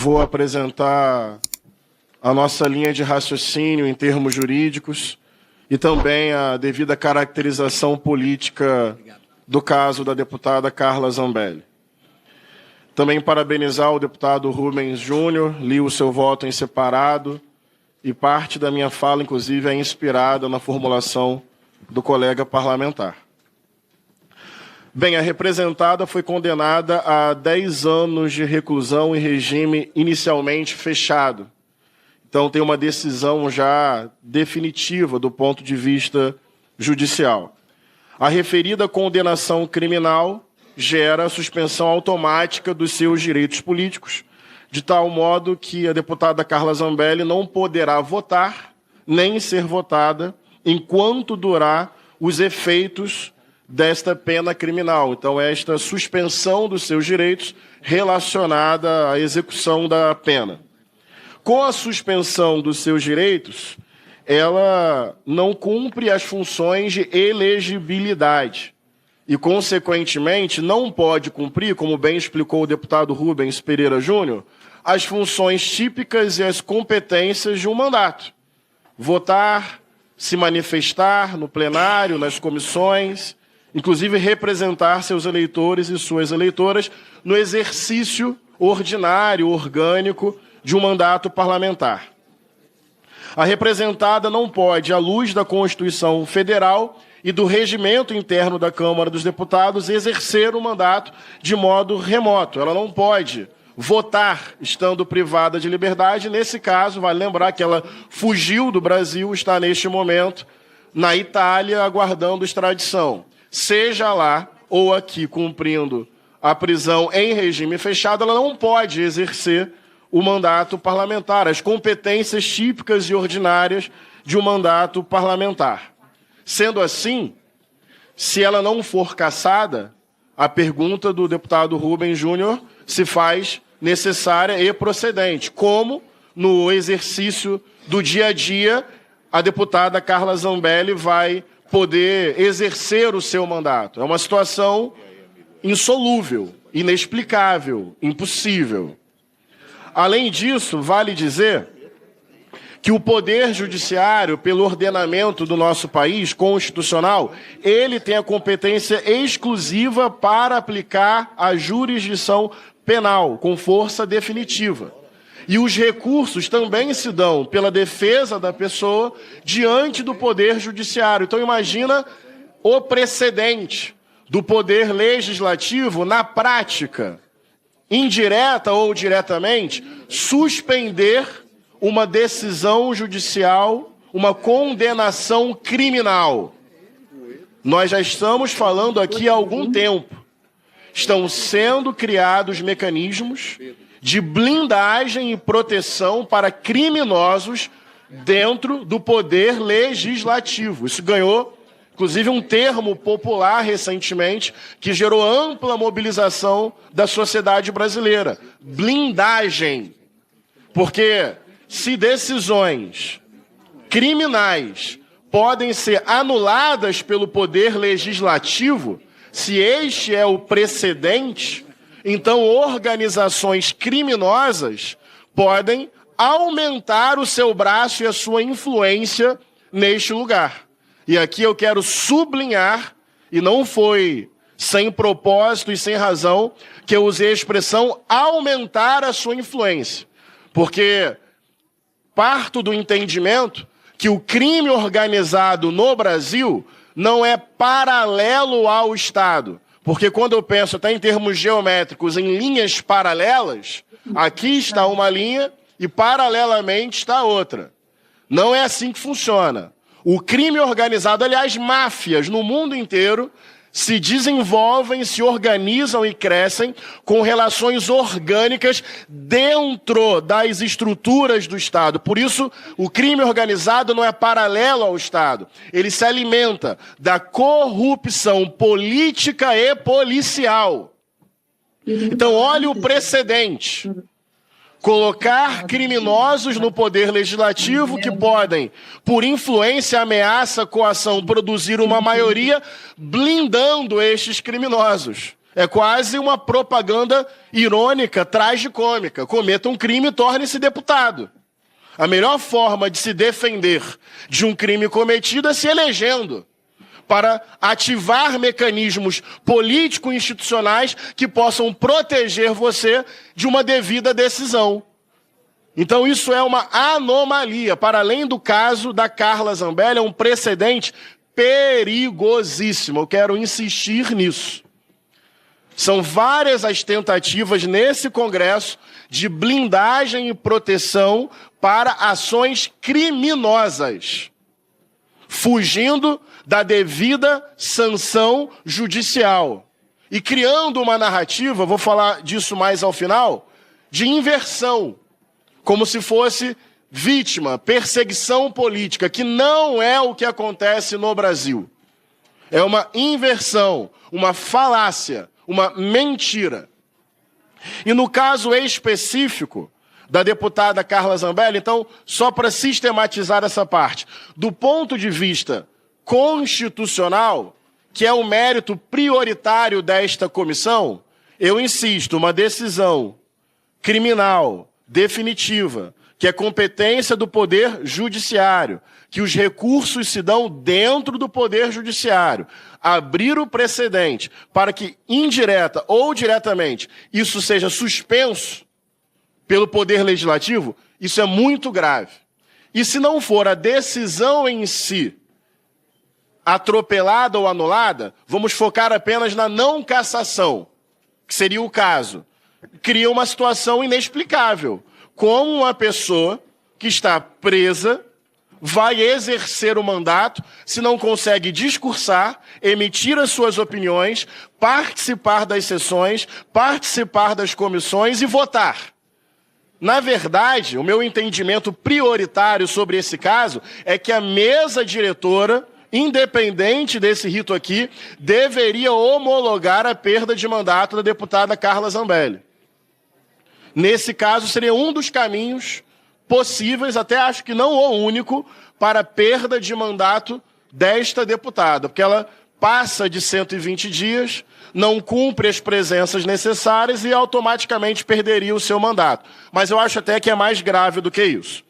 vou apresentar a nossa linha de raciocínio em termos jurídicos e também a devida caracterização política do caso da deputada Carla Zambelli. Também parabenizar o deputado Rubens Júnior, li o seu voto em separado e parte da minha fala, inclusive, é inspirada na formulação do colega parlamentar. Bem, a representada foi condenada a 10 anos de reclusão em regime inicialmente fechado. Então, tem uma decisão já definitiva do ponto de vista judicial. A referida condenação criminal gera a suspensão automática dos seus direitos políticos, de tal modo que a deputada Carla Zambelli não poderá votar nem ser votada enquanto durar os efeitos desta pena criminal. Então, esta suspensão dos seus direitos relacionada à execução da pena. Com a suspensão dos seus direitos, ela não cumpre as funções de elegibilidade e, consequentemente, não pode cumprir, como bem explicou o deputado Rubens Pereira Júnior, as funções típicas e as competências de um mandato. Votar, se manifestar no plenário, nas comissões, inclusive representar seus eleitores e suas eleitoras no exercício ordinário, orgânico, de um mandato parlamentar. A representada não pode, à luz da Constituição Federal e do regimento interno da Câmara dos Deputados, exercer o mandato de modo remoto. Ela não pode votar estando privada de liberdade. Nesse caso, vale lembrar que ela fugiu do Brasil, está neste momento na Itália aguardando extradição. Seja lá ou aqui cumprindo a prisão em regime fechado, ela não pode exercer o mandato parlamentar, as competências típicas e ordinárias de um mandato parlamentar. Sendo assim, se ela não for cassada, a pergunta do deputado Rubens Júnior se faz necessária e procedente, como no exercício do dia a dia a deputada Carla Zambelli vai poder exercer o seu mandato. É uma situação insolúvel, inexplicável, impossível. Além disso, vale dizer que o Poder Judiciário, pelo ordenamento do nosso país constitucional, ele tem a competência exclusiva para aplicar a jurisdição penal, com força definitiva. E os recursos também se dão pela defesa da pessoa diante do Poder Judiciário. Então, imagina o precedente do Poder Legislativo, na prática, indireta ou diretamente, suspender uma decisão judicial, uma condenação criminal. Nós já estamos falando aqui há algum tempo. Estão sendo criados mecanismos de blindagem e proteção para criminosos dentro do Poder Legislativo. Isso ganhou, inclusive, um termo popular recentemente que gerou ampla mobilização da sociedade brasileira. Blindagem. Porque se decisões criminais podem ser anuladas pelo Poder Legislativo, se este é o precedente, então organizações criminosas podem aumentar o seu braço e a sua influência neste lugar. E aqui eu quero sublinhar, e não foi sem propósito e sem razão, que eu usei a expressão aumentar a sua influência. Porque parto do entendimento que o crime organizado no Brasil não é paralelo ao Estado. Porque quando eu penso até em termos geométricos, em linhas paralelas, aqui está uma linha e paralelamente está outra. Não é assim que funciona. O crime organizado, aliás, máfias no mundo inteiro, se desenvolvem, se organizam e crescem com relações orgânicas dentro das estruturas do Estado. Por isso, o crime organizado não é paralelo ao Estado. Ele se alimenta da corrupção política e policial. Então, olhe o precedente. Colocar criminosos no Poder Legislativo que podem, por influência, ameaça, coação, produzir uma maioria blindando estes criminosos. É quase uma propaganda irônica, tragicômica. Cometa um crime e torne-se deputado. A melhor forma de se defender de um crime cometido é se elegendo, para ativar mecanismos político-institucionais que possam proteger você de uma devida decisão. Então isso é uma anomalia. Para além do caso da Carla Zambelli, é um precedente perigosíssimo. Eu quero insistir nisso. São várias as tentativas nesse Congresso de blindagem e proteção para ações criminosas, fugindo da devida sanção judicial e criando uma narrativa, vou falar disso mais ao final, de inversão, como se fosse vítima, perseguição política, que não é o que acontece no Brasil. É uma inversão, uma falácia, uma mentira. E no caso específico da deputada Carla Zambelli, então, só para sistematizar essa parte, do ponto de vista constitucional, que é o mérito prioritário desta comissão, eu insisto, uma decisão criminal, definitiva, que é competência do Poder Judiciário, que os recursos se dão dentro do Poder Judiciário, abrir o precedente para que, indireta ou diretamente, isso seja suspenso pelo Poder Legislativo, isso é muito grave. E se não for a decisão em si atropelada ou anulada, vamos focar apenas na não cassação, que seria o caso. Cria uma situação inexplicável. Como uma pessoa que está presa vai exercer o mandato se não consegue discursar, emitir as suas opiniões, participar das sessões, participar das comissões e votar? Na verdade, o meu entendimento prioritário sobre esse caso é que a mesa diretora, independente desse rito aqui, deveria homologar a perda de mandato da deputada Carla Zambelli. Nesse caso, seria um dos caminhos possíveis, até acho que não o único, para a perda de mandato desta deputada, porque ela passa de 120 dias, não cumpre as presenças necessárias e automaticamente perderia o seu mandato. Mas eu acho até que é mais grave do que isso.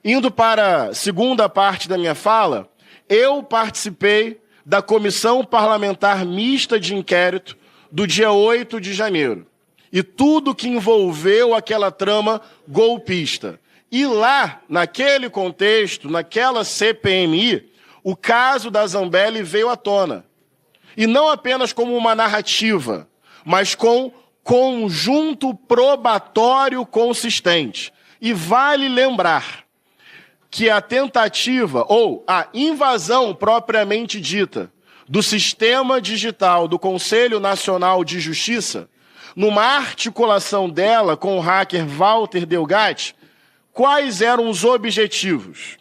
Indo para a segunda parte da minha fala, eu participei da Comissão Parlamentar Mista de Inquérito do dia 8 de janeiro. E tudo que envolveu aquela trama golpista. E lá, naquele contexto, naquela CPMI, o caso da Zambelli veio à tona. E não apenas como uma narrativa, mas com conjunto probatório consistente. E vale lembrar que a tentativa, ou a invasão propriamente dita, do sistema digital do Conselho Nacional de Justiça, numa articulação dela com o hacker Walter Delgatti, quais eram os objetivos?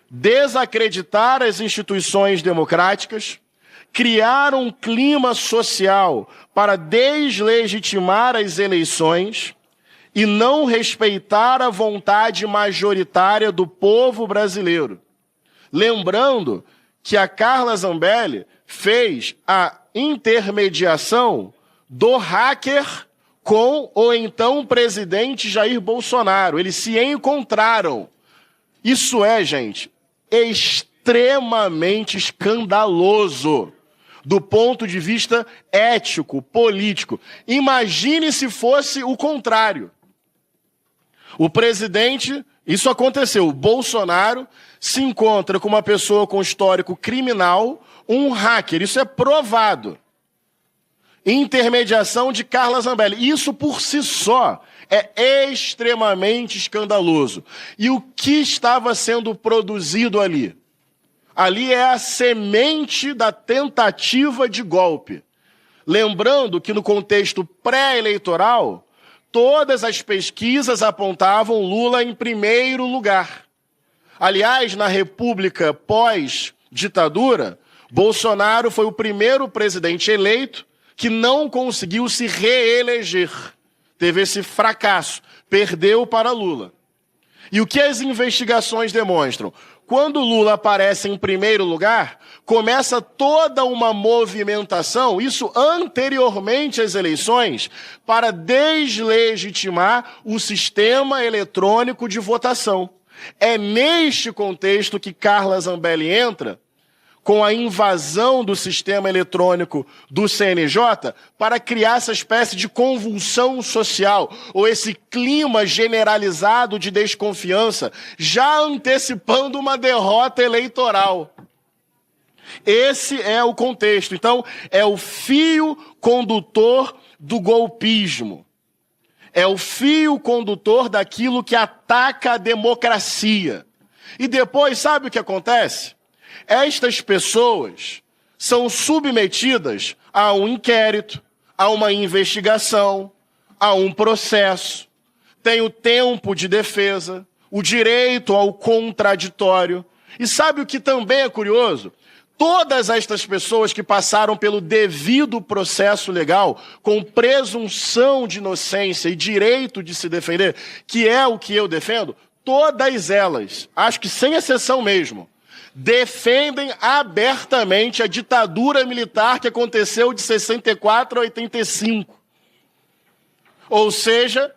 Desacreditar as instituições democráticas, criar um clima social para deslegitimar as eleições e não respeitar a vontade majoritária do povo brasileiro. Lembrando que a Carla Zambelli fez a intermediação do hacker com o então presidente Jair Bolsonaro. Eles se encontraram. Isso é, gente, extremamente escandaloso do ponto de vista ético, político. Imagine se fosse o contrário. O presidente, isso aconteceu, o Bolsonaro se encontra com uma pessoa com histórico criminal, um hacker, isso é provado. Intermediação de Carla Zambelli. Isso por si só é extremamente escandaloso. E o que estava sendo produzido ali? Ali é a semente da tentativa de golpe. Lembrando que no contexto pré-eleitoral, todas as pesquisas apontavam Lula em primeiro lugar. Aliás, na República pós-ditadura, Bolsonaro foi o primeiro presidente eleito que não conseguiu se reeleger. Teve esse fracasso, perdeu para Lula. E o que as investigações demonstram? Quando Lula aparece em primeiro lugar, começa toda uma movimentação, isso anteriormente às eleições, para deslegitimar o sistema eletrônico de votação. É neste contexto que Carla Zambelli entra com a invasão do sistema eletrônico do CNJ para criar essa espécie de convulsão social, ou esse clima generalizado de desconfiança, já antecipando uma derrota eleitoral. Esse é o contexto. Então, é o fio condutor do golpismo. É o fio condutor daquilo que ataca a democracia. E depois, sabe o que acontece? Estas pessoas são submetidas a um inquérito, a uma investigação, a um processo. Tem o tempo de defesa, o direito ao contraditório. E sabe o que também é curioso? Todas estas pessoas que passaram pelo devido processo legal, com presunção de inocência e direito de se defender, que é o que eu defendo, todas elas, acho que sem exceção mesmo, defendem abertamente a ditadura militar que aconteceu de 64 a 85. Ou seja,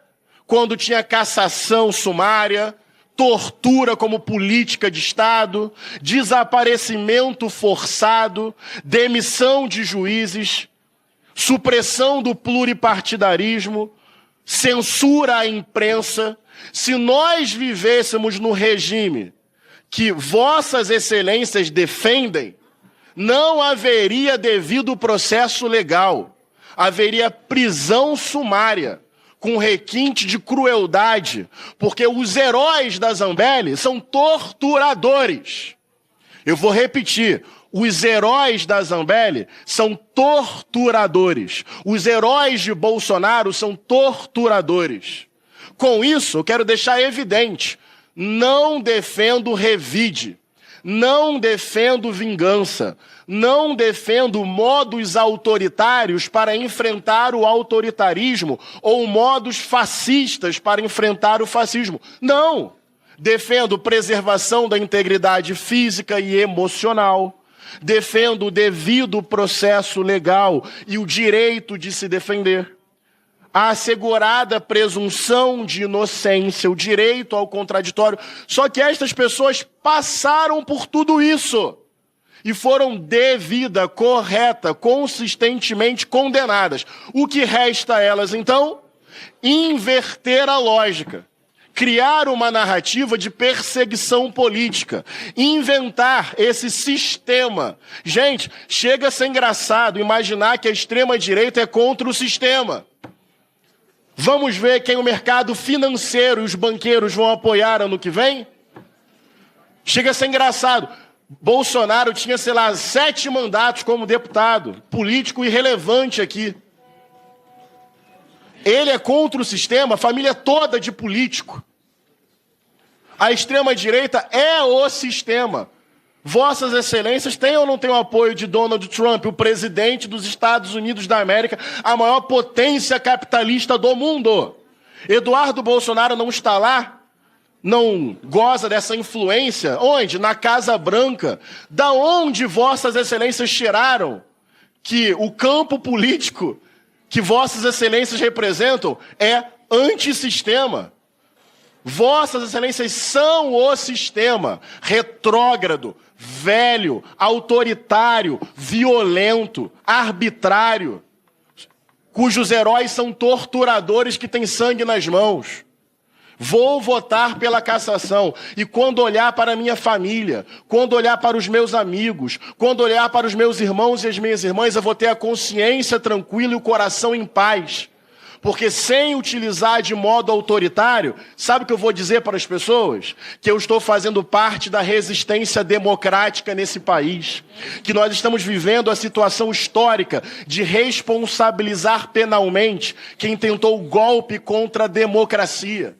quando tinha cassação sumária, tortura como política de Estado, desaparecimento forçado, demissão de juízes, supressão do pluripartidarismo, censura à imprensa. Se nós vivêssemos no regime que vossas excelências defendem, não haveria devido processo legal, haveria prisão sumária, com requinte de crueldade, porque os heróis da Zambelli são torturadores. Eu vou repetir, os heróis da Zambelli são torturadores. Os heróis de Bolsonaro são torturadores. Com isso, eu quero deixar evidente, não defendo revide, não defendo vingança, não defendo modos autoritários para enfrentar o autoritarismo ou modos fascistas para enfrentar o fascismo. Não! Defendo preservação da integridade física e emocional. Defendo o devido processo legal e o direito de se defender. A assegurada presunção de inocência, o direito ao contraditório. Só que estas pessoas passaram por tudo isso e foram devida, correta, consistentemente condenadas. O que resta a elas, então? Inverter a lógica. Criar uma narrativa de perseguição política. Inventar esse sistema. Gente, chega a ser engraçado imaginar que a extrema-direita é contra o sistema. Vamos ver quem o mercado financeiro e os banqueiros vão apoiar ano que vem? Chega a ser engraçado. Bolsonaro tinha, 7 mandatos como deputado, político irrelevante aqui. Ele é contra o sistema, a família toda de político. A extrema-direita é o sistema. Vossas excelências têm ou não têm o apoio de Donald Trump, o presidente dos Estados Unidos da América, a maior potência capitalista do mundo? Eduardo Bolsonaro não está lá? Não goza dessa influência? Onde? Na Casa Branca. Da onde vossas excelências tiraram que o campo político que vossas excelências representam é antissistema? Vossas excelências são o sistema retrógrado, velho, autoritário, violento, arbitrário, cujos heróis são torturadores que têm sangue nas mãos. Vou votar pela cassação e quando olhar para a minha família, quando olhar para os meus amigos, quando olhar para os meus irmãos e as minhas irmãs, eu vou ter a consciência tranquila e o coração em paz. Porque sem utilizar de modo autoritário, sabe o que eu vou dizer para as pessoas? Que eu estou fazendo parte da resistência democrática nesse país. Que nós estamos vivendo a situação histórica de responsabilizar penalmente quem tentou o golpe contra a democracia.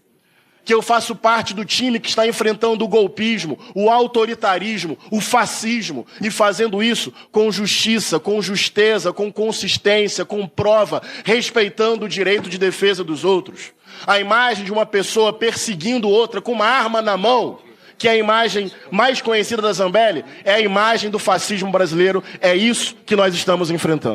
Que eu faço parte do time que está enfrentando o golpismo, o autoritarismo, o fascismo, e fazendo isso com justiça, com justeza, com consistência, com prova, respeitando o direito de defesa dos outros. A imagem de uma pessoa perseguindo outra com uma arma na mão, que a imagem mais conhecida da Zambelli é a imagem do fascismo brasileiro. É isso que nós estamos enfrentando.